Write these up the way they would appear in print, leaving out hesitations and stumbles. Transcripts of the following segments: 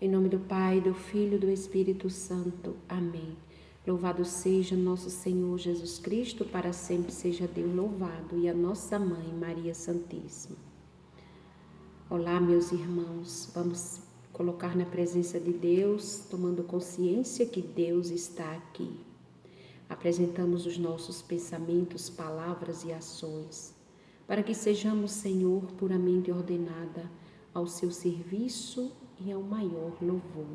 Em nome do Pai, do Filho e do Espírito Santo. Amém. Louvado seja nosso Senhor Jesus Cristo, para sempre seja Deus louvado, e a nossa Mãe, Maria Santíssima. Olá, meus irmãos, vamos colocar na presença de Deus, tomando consciência que Deus está aqui. Apresentamos os nossos pensamentos, palavras e ações, para que sejamos, Senhor, puramente ordenada ao seu serviço e ao maior louvor.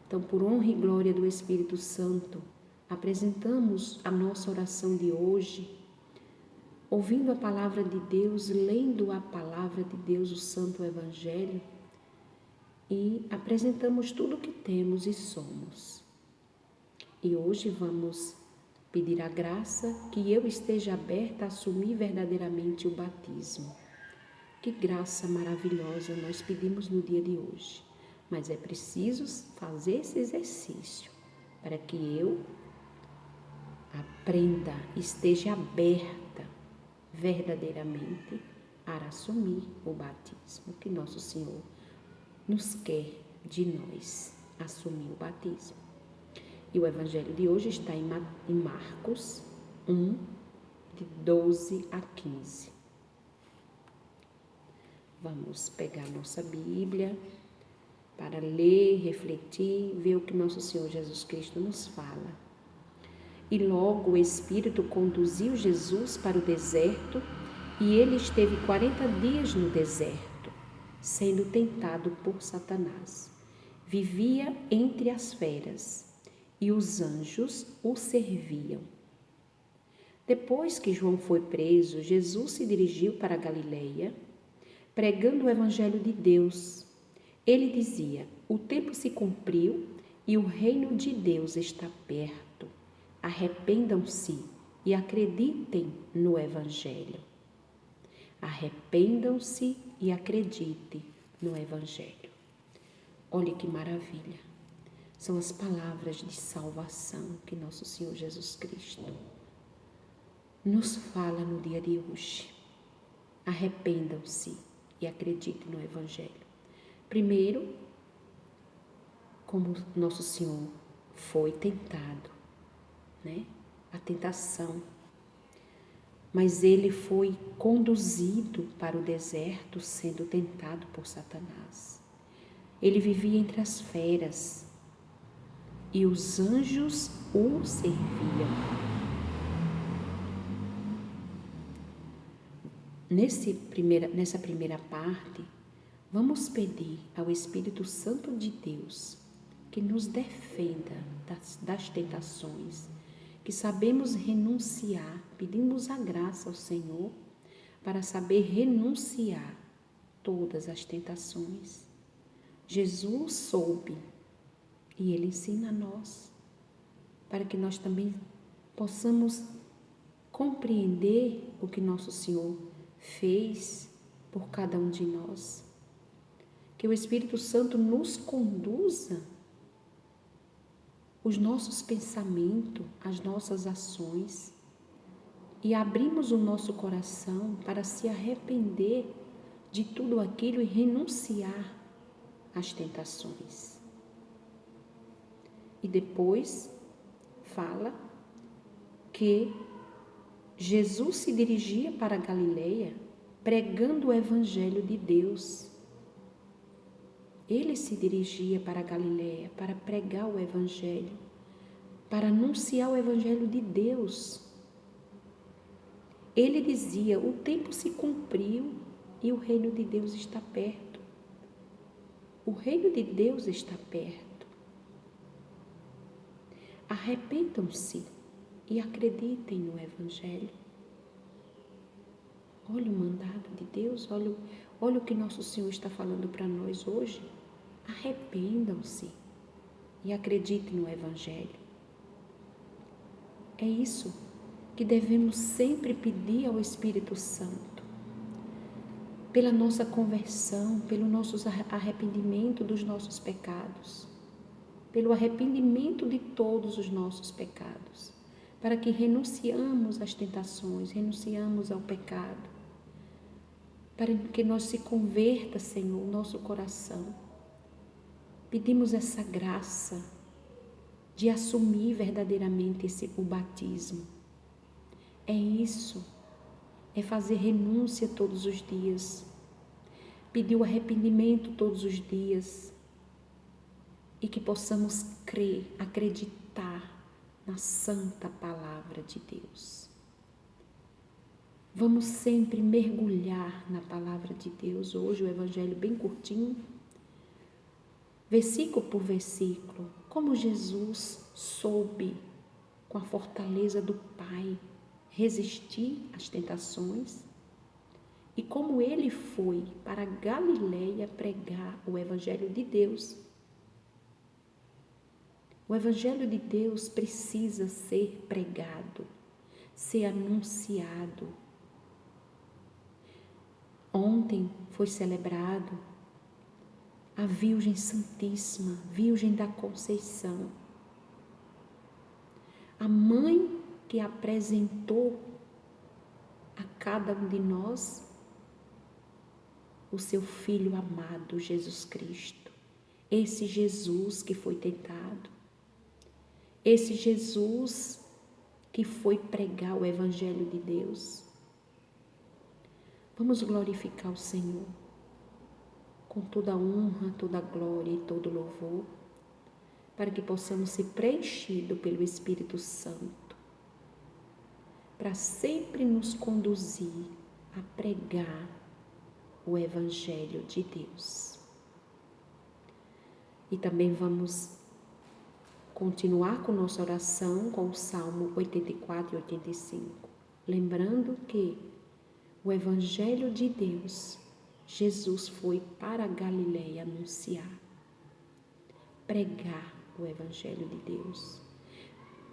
Então, por honra e glória do Espírito Santo, apresentamos a nossa oração de hoje, ouvindo a palavra de Deus, lendo a palavra de Deus, o Santo Evangelho, e apresentamos tudo o que temos e somos. E hoje vamos pedir a graça que eu esteja aberta a assumir verdadeiramente o batismo. Que graça maravilhosa nós pedimos no dia de hoje. Mas é preciso fazer esse exercício para que eu aprenda, esteja aberta verdadeiramente a assumir o batismo que nosso Senhor nos quer de nós, assumir o batismo. E o Evangelho de hoje está em Marcos 1, de 12 a 15. Vamos pegar nossa Bíblia para ler, refletir, ver o que nosso Senhor Jesus Cristo nos fala. E logo o Espírito conduziu Jesus para o deserto, e ele esteve 40 dias no deserto, sendo tentado por Satanás. Vivia entre as feras, e os anjos o serviam. Depois que João foi preso, Jesus se dirigiu para a Galileia, pregando o Evangelho de Deus. Ele dizia: o tempo se cumpriu e o reino de Deus está perto. Arrependam-se e acreditem no Evangelho. Arrependam-se e acreditem no Evangelho. Olha que maravilha. São as palavras de salvação que nosso Senhor Jesus Cristo nos fala no dia de hoje. Arrependam-se e acreditem no Evangelho. Primeiro, como nosso Senhor foi tentado, a tentação, mas ele foi conduzido para o deserto sendo tentado por Satanás. Ele vivia entre as feras e os anjos o serviam. Nessa primeira parte, vamos pedir ao Espírito Santo de Deus que nos defenda das tentações, que sabemos renunciar, pedimos a graça ao Senhor para saber renunciar todas as tentações. Jesus soube e Ele ensina a nós, para que nós também possamos compreender o que nosso Senhor fez por cada um de nós. Que o Espírito Santo nos conduza os nossos pensamentos, as nossas ações, e abrimos o nosso coração para se arrepender de tudo aquilo e renunciar às tentações. E depois fala que Jesus se dirigia para a Galileia pregando o Evangelho de Deus. Ele se dirigia para a Galileia para pregar o Evangelho, para anunciar o Evangelho de Deus. Ele dizia: o tempo se cumpriu e o reino de Deus está perto. O reino de Deus está perto. Arrependam-se e acreditem no Evangelho. Olha o mandado de Deus, olha o que nosso Senhor está falando para nós hoje. Arrependam-se e acreditem no Evangelho. É isso que devemos sempre pedir ao Espírito Santo. Pela nossa conversão, pelo nosso arrependimento dos nossos pecados, pelo arrependimento de todos os nossos pecados, para que renunciamos às tentações, renunciamos ao pecado, para que nós se converta, Senhor, o nosso coração. Pedimos essa graça de assumir verdadeiramente o batismo. É isso, é fazer renúncia todos os dias, pedir o arrependimento todos os dias e que possamos crer, acreditar na santa palavra de Deus. Vamos sempre mergulhar na palavra de Deus. Hoje o evangelho bem curtinho, versículo por versículo, como Jesus soube, com a fortaleza do Pai, resistir às tentações e como ele foi para Galileia pregar o evangelho de Deus. O evangelho de Deus precisa ser pregado, ser anunciado. Ontem foi celebrado a Virgem Santíssima, Virgem da Conceição, a mãe que apresentou a cada um de nós o seu Filho amado, Jesus Cristo. Esse Jesus que foi tentado, esse Jesus que foi pregar o Evangelho de Deus. Vamos glorificar o Senhor com toda a honra, toda a glória e todo o louvor, para que possamos ser preenchidos pelo Espírito Santo, para sempre nos conduzir a pregar o Evangelho de Deus. E também vamos continuar com nossa oração com o Salmo 84 e 85, lembrando que o Evangelho de Deus, Jesus foi para a Galileia anunciar, pregar o Evangelho de Deus.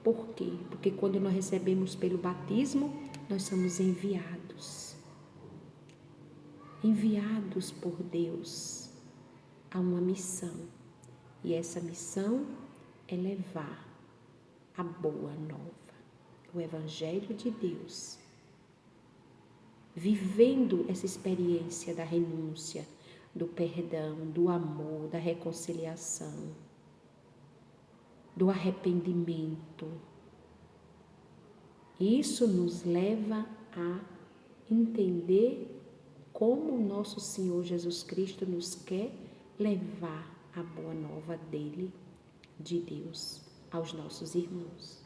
Por quê? Porque quando nós recebemos pelo batismo, nós somos enviados por Deus a uma missão. E essa missão é levar a boa nova, o Evangelho de Deus, vivendo essa experiência da renúncia, do perdão, do amor, da reconciliação, do arrependimento. Isso nos leva a entender como o nosso Senhor Jesus Cristo nos quer levar a boa nova dele, de Deus, aos nossos irmãos.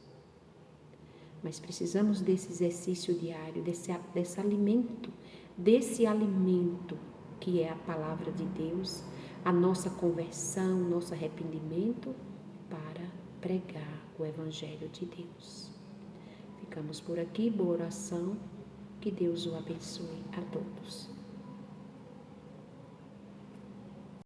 Mas precisamos desse exercício diário, desse alimento que é a palavra de Deus, a nossa conversão, nosso arrependimento, para pregar o Evangelho de Deus. Ficamos por aqui, boa oração, que Deus o abençoe a todos.